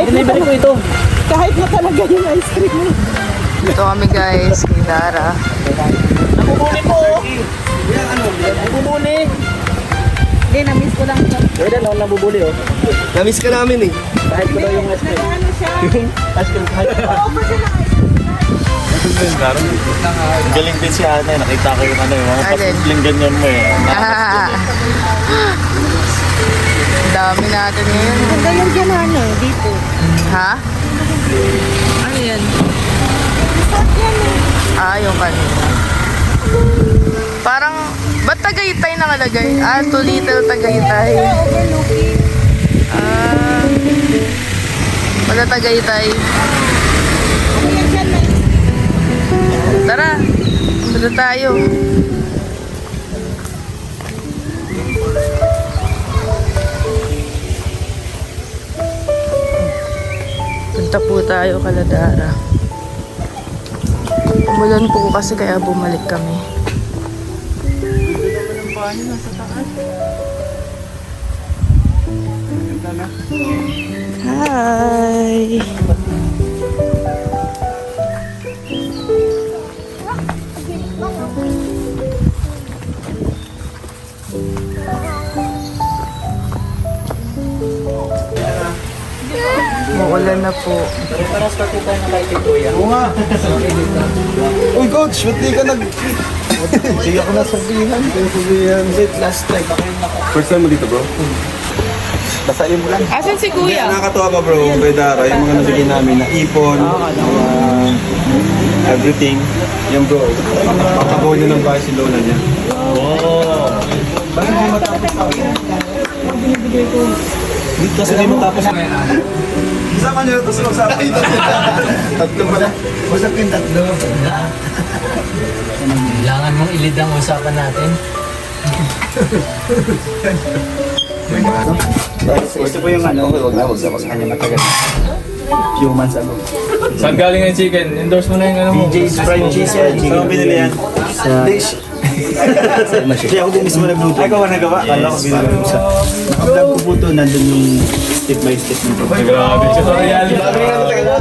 Binibili ko ito. Kahit na talaga yung ice cream mo. Ito kami guys, kay Dara. Nabubuli po. Nabubuli. Hindi, na-miss ko lang siya. Pwede na, nabubuli oh. Namiss ka namin eh. Kahit ko daw yung ice cream. Ano siya? Yung ice cream kahit pa. Over siya ng ice cream. Galing din si Ana. Nakita ko yung ano, yung mga Alin? pasimpleng ganyan mo eh. Ah. Dami natin ngayon. Ang galing dyan ano, dito. Ha? Ano yan? Resort yan eh. Ah, yung kanina. Parang, ba't Tagaytay nakalagay? Ah, Too Little Tagaytay. Kaya overlooking. Ah, wala Tagaytay. Kaya dyan na Tara, punta tayo. Punta po tayo kala Dara. Umulan po kasi kaya bumalik kami. Hi! Maulan na po. Paras pa tayo na kay Titoya. Oo nga. Uy coach, ba't di ka nag... Sige ako na sabihan. Visit last time. First time mo dito bro? Basahin mo lang. Asan si Kuya? Nakakatawa pa bro, kay Dara, yung mga nabigay namin na ipon, everything. Yan bro, papabaw niya ng bahay si Lola niya. Oo. Bakit hindi matapos ako? Dito kasi hindi matapos ako. Isama niyo ito sa usapan. Tatlo pala. Usap yung tatlo. Kailangan mong ilid ang usapan natin. Ito po yung ano, huwag na sa kanya matagal. Few months ago. Saan galing ang chicken? Endorse mo na yung ano mo. DJ's Fried Cheese yan. Saan binili yan? Sa Dish. Kaya ako din mismo nagluto. Ay, ikaw ang nagawa? Kala ko binili mo siya. Nakablog ko po ito, nandun yung step by step nito. Grabe, tutorial.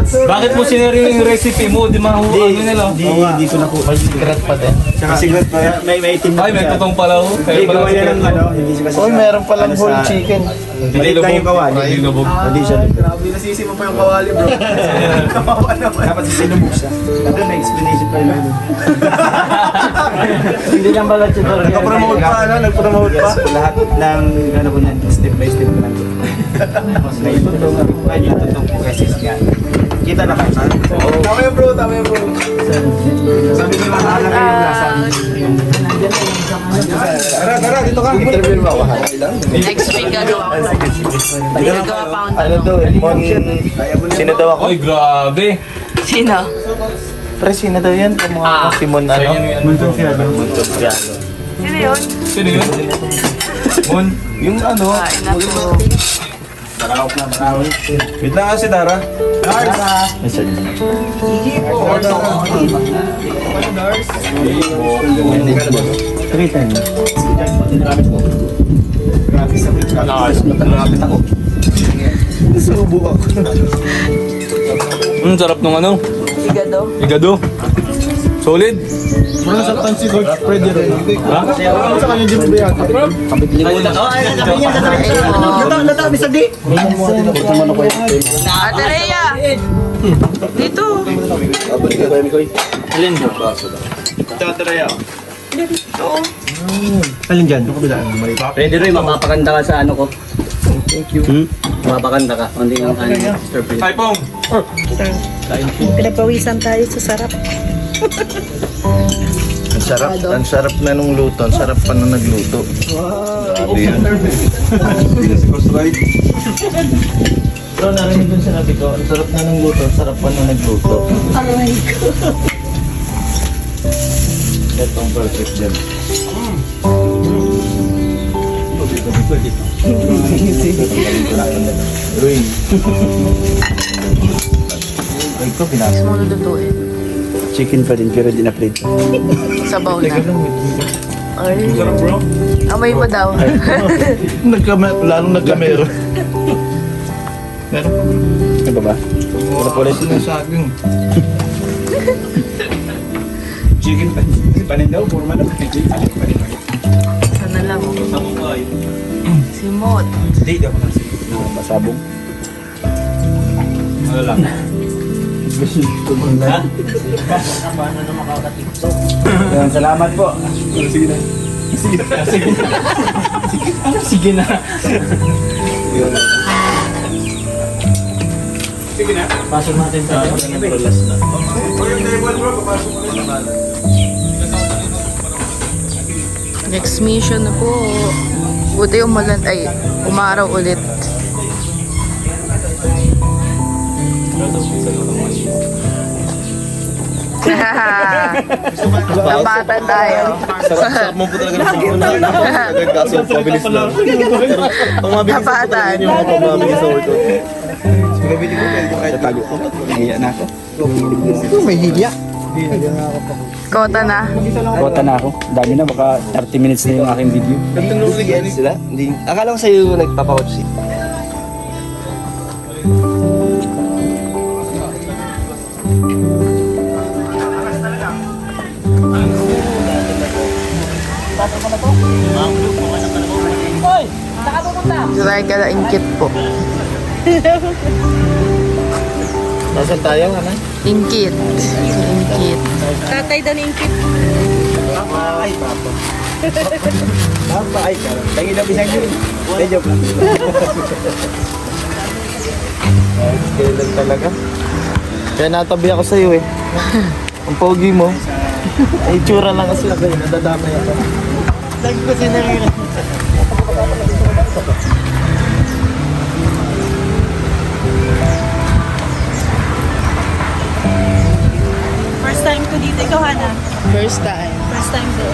Bakit mo sinari yung recipe mo? Di mahuha ano nila. Hindi ko na po. Secret pa din. Tsaka sigret pa. May itim na Ay, may tutong pala ho. Hindi, gawa yan ng ano. Hindi siya kasi Uy, meron palang whole chicken. Maliit lang yung kawali. Hindi lubog. Hindi siya lubog. Grabe, nasisi mo pa yung kawali bro. Kawawa naman. Dapat sinubog siya. Nandun may explanation pa yun. Hindi lang pala tutorial. Nag-promote pa, ano? Nag-promote pa. Lahat ng ano ko na, step by step ko lang. May tutong. May tutong po kasi siya. Kita na kayo. Tama yun bro, tama yun bro. Sabi niyo mahal na kayo nasa. Tara, dito ka. Interview ba ako? Next week gagawa ko. Gagawa pa ako. Ano daw eh? Sino daw ako? Ay, grabe. Sino? Pre, sino daw yan? Kung mga Simon ano? Muntong Fiado. Sino yun? Sino yun? Mon? Yung ano? Kain na po. Wait lang kasi Dara. Dara! Subo ako. Sarap nung ano? Igado. Igado. Solid. Wala sa tansi ko, pwede rin. Ha? Sa kanya Jim Beata. Lata, Mr. D. Ate Rhea! Dito. Alin dyan? Tataraya. Alin dyan? Yung kabila. Pwede rin, mapapaganda ka sa ano ko. Thank you. Mapapaganda ka. Hindi ng ano, Mr. Prince. Hi, Pong. Pinagpawisan tayo sa sarap. Ang sarap na nung luto. Ang sarap pa nung nagluto. Grabe yun. Bro, narinig dun sinabi ko, ang sarap na ng luto, ang sarap pa nung nagluto. Aray ko. Itong perfect dyan. Ruin. Ay ko, Gusto mo lulutuin. chicken pa rin pero di na plate. Sabaw na. Ay. Bro. Amoy pa daw. Lalong nagkamero. Meron pa. Ito ba ba? Ito po ulit. Saging. Chicken panin daw, puro manok. Chicken panin. Sana lang. Sabong kayo. Simot. Hindi, di ako nasi. Pasabong. Ano lang. Ha? Yan, salamat po. Sige na. Sige na. Sige na. Sige na. Sige na. Pasok natin sa last na. Next mission na po. Buti umulan, ay, umaraw ulit. Napatan tayo. Sarap mo po talaga ng pagpunta. Kaso pabilis lang. Pero ang mabilis po talaga Napatan. yun yung mga mabilis sa workout. Tatago ko. Nahiya na ako. Kota na. Kota na ako. Dami na, baka 30 minutes na yung aking video. Nagtanong sila? Hindi. Akala ko sa'yo nagpapawatch siya. Try ka na ingkit po. Nasaan tayo, Hanay? Ingkit. Ingkit. Tatay daw ng kit. Ay, papa. Papa, ay, karang. Tangi na pisang yun. Joke lang. Kailan talaga? Kaya natabi ako sa'yo eh. Ang pogi mo. Ay, tsura lang kasi ako eh. Nadadamay ako. Lagi ko sinarira. First time ko dito. Ikaw, Hana. First time. First time ko.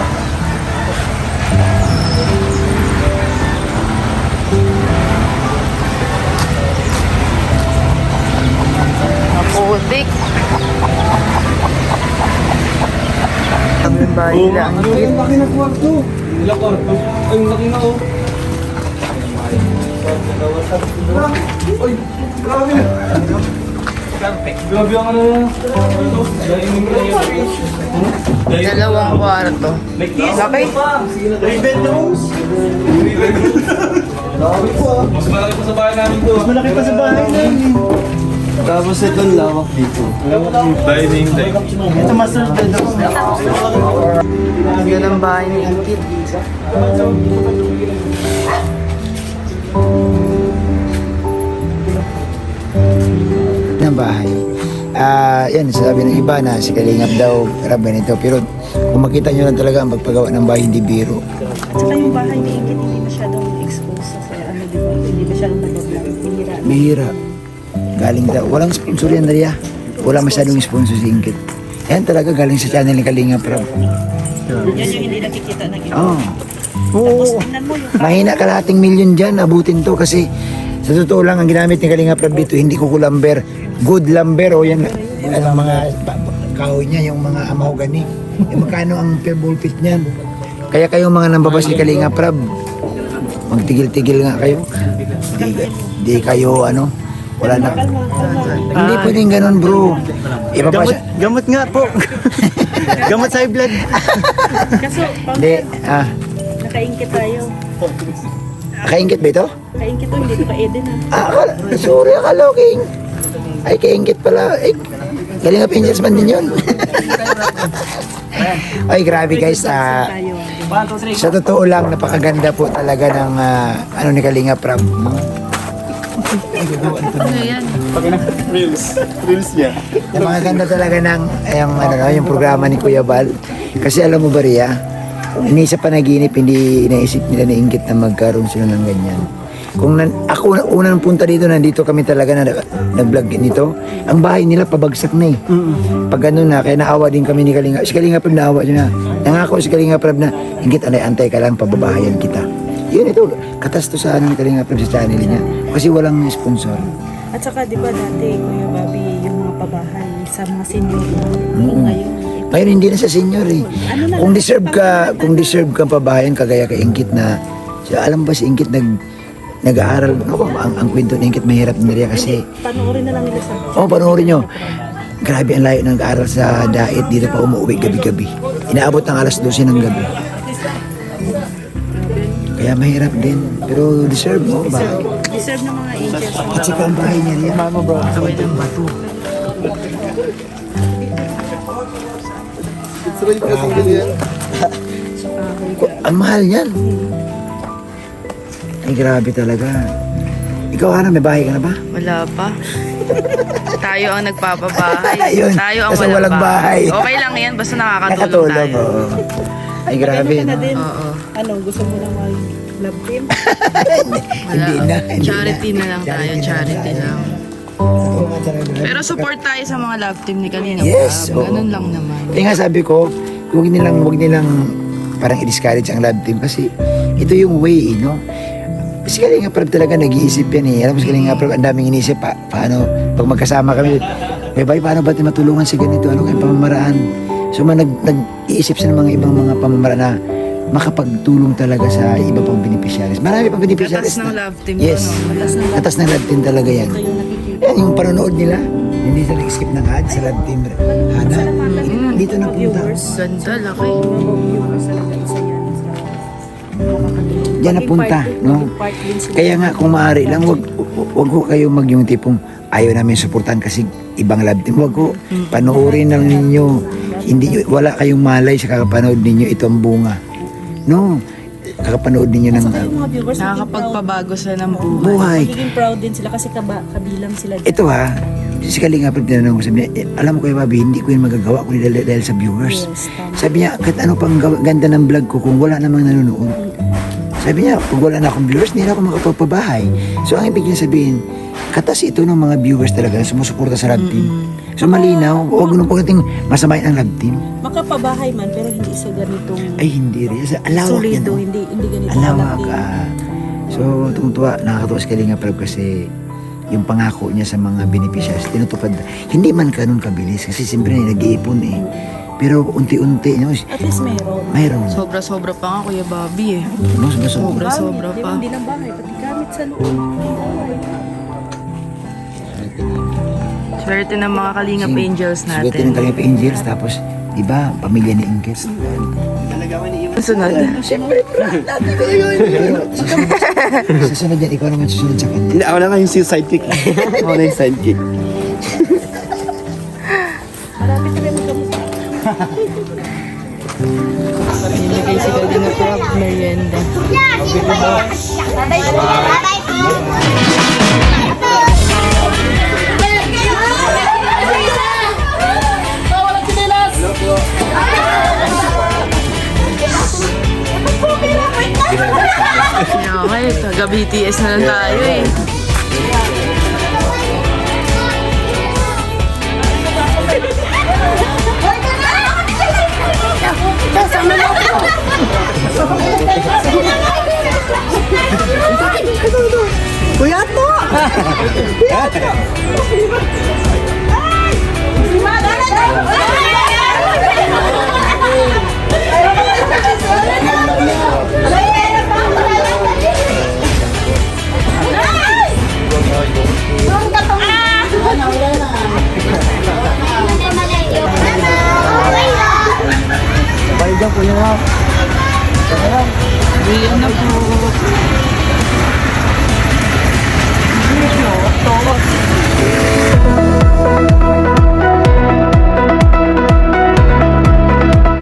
Maputik. Ang bahay lang. Ang laki na kwarto. Ilang kwarto? Ay, ang laki na oh. Ay, grabe na. Grabe ang ano na. Dalawang kwarto. Laki. Three bedrooms. Mas malaki pa sa bahay namin to. Mas malaki pa sa bahay namin. Tapos ito ang lawak dito. Dining deck. Ito master bedroom. Yan ang bahay ni Ingkit. ng bahay. Yan, sabi ng iba na si Kalingap daw, raban ito. Pero kung makita nyo lang talaga ang pagpagawa ng bahay, hindi biro. At saka yung bahay ni Ingkit, hindi masyadong exposed sa ano, di ba? Hindi masyadong nag-vlog. Bihira. Bihira. Galing daw. Walang sponsor yan, Daria. Wala masyadong sponsor si Ingkit. Yan talaga galing sa channel ni Kalingap Rab. Yan yung hindi nakikita ng iba. Oh. Tapos tingnan mo yung Mahina kalahating milyon dyan, abutin to kasi sa totoo lang ang ginamit ni Kalingap Rab dito, hindi ko lumber. Good lumber o yan, ano, mga kahoy niya, yung mga mahogany. Magkano ang per ball pit niyan? Kaya kayong mga nambabas ni Kalingap Rab, magtigil-tigil nga kayo. Di kayo ano, wala na. Hindi pwedeng ganun, bro. Ipapasa. Gamot nga po. Gamot sa high blood. kaso, Hindi, nakaingkit tayo. kaingkit ba ito? Kaingkit to, hindi to ka-Eden ha. Sorry, akala ko king. Ay, kaingkit pala. Ay, Kalingap Angels man din yun. Ay, grabe guys. Tayo. Sa totoo lang, napakaganda po talaga ng ano ni Kalingap Rab. Ano yan? Reels niya. Napakaganda talaga ng yung programa ni Kuya Bal. Kasi alam mo ba, Ria, ni sa panaginip, hindi inaisip nila na inggit na magkaroon sila ng ganyan. Kung ako unang punta dito, nandito kami talaga na nag-vlog nito. Ang bahay nila pabagsak na eh. Pag ano na, kaya naawa din kami ni Kalingap. Si Kalingap Rab naawa niya na. Nangako si Kalingap Rab na, inggit, antay ka lang, pababahayan kita. Yun ito, katastusan ni Kalingap Rab sa channel niya. Kasi walang sponsor. At saka, di ba dati, Kuya Bobby, yung mga pabahay sa mga senior. Mm. Ngayon, Ngayon hindi na sa senior eh. Kung deserve ka pabahayan kagaya kay Ingkit na, alam ba si Ingkit nag-aaral. Ako, ang kwento ni Ingkit mahirap din rin kasi, Panoorin na lang nila sa... panoorin nyo. Grabe ang layo ng nag-aaral sa Dait, dito pa umuwi gabi-gabi. Inaabot ng alas 12 ng gabi. Kaya mahirap din, pero deserve mo ba? Deserve ng mga angels. At saka ang bahay niya rin, kaway ng bato. Ang mahal yan. Ay, grabe talaga. Ikaw, Hana, may bahay ka na ba? Wala pa. Tayo ang nagpapabahay. Ayun, Tayo ang basta walang bahay. Okay lang yan, basta nakakatulong tayo. oo. Ay, grabe. Ka na No? din. Oo. Ano, gusto mo lang mag-love team? Hindi na. hindi Charity na lang tayo, charity lang. Oo nga talaga. Pero support tayo sa mga love team ni Kalinga. Yes, oo. Ganun lang naman. Kaya nga sabi ko, huwag nilang parang i-discourage ang love team kasi ito yung way, no? Si Kalinga Prab talaga nag-iisip yan eh. Alam mo si Kalinga Prab, ang daming inisip pa. Paano, pag magkasama kami, bay, paano ba natin matulungan si ganito? Ano kayong pamamaraan? So, nag-iisip siya ng mga ibang mga pamamaraan na makapagtulong talaga sa iba pang beneficiaries. Marami pang beneficiaries Katas ng na. love team Yes. ko, no? Katas ng love team talaga yan. Yan, yung panonood nila, hindi sila nag-skip ng ad sa love team. Hana, dito na punta. Ganda, laki. Viewers talaga isa yan. Diyan na punta, no? Part din sila. Kaya nga kung maaari lang, wag ko kayo mag yung tipong ayaw namin suportahan kasi ibang love team. Wag ko, panoorin lang ninyo. Hindi, wala kayong malay sa kakapanood ninyo itong bunga. No, kakapanood ninyo ng Saka yung mga viewers, Nakakapagpabago sila ng buhay. buhay. magiging proud din sila kasi kabilang sila. Ito ha, si Kalinga Prab tinanong ko, sabi niya, alam mo Kuya Bobby, hindi ko yun magagawa kundi dahil sa viewers. Yes, tama. Sabi niya, kahit ano pang ganda ng vlog ko kung wala namang nanonood. Sabi niya, kung wala na akong viewers, hindi na ako makapagpabahay. So ang ibig niya sabihin, katas ito ng mga viewers talaga na sumusuporta sa love team. So malinaw, huwag nung pagdating masamain ang love team. Makapabahay man pero hindi sa ganitong Ay hindi rin. Sa alawak yan. solido, Oh. hindi ganito Alawak. kalaki. So tungtuwa, nakakatuwa si Kalinga Prab kasi yung pangako niya sa mga beneficiaries, tinutupad. Hindi man ganun kabilis kasi siyempre nag-iipon eh. Pero unti-unti, no? At least meron. Mayroon. Sobra-sobra pa nga, Kuya Bobby eh. No, sobra. Sobra Di pa. Hindi lang bahay, pati gamit sa loob. Swerte ng mga Kalingap Angels Swerte ng natin. Kalingap Angels, tapos, di ba, pamilya ni Ingkes. Sunod. Sa sunod yan, ikaw naman susunod sa kanya. Hindi, ako na nga yung sidekick. Ako na yung sidekick. Marami kami magkamukha. Nilagay si Kalingap Prab, merienda. Okay, taga-BTS na lang tayo eh. Kuya to! Ayan na po.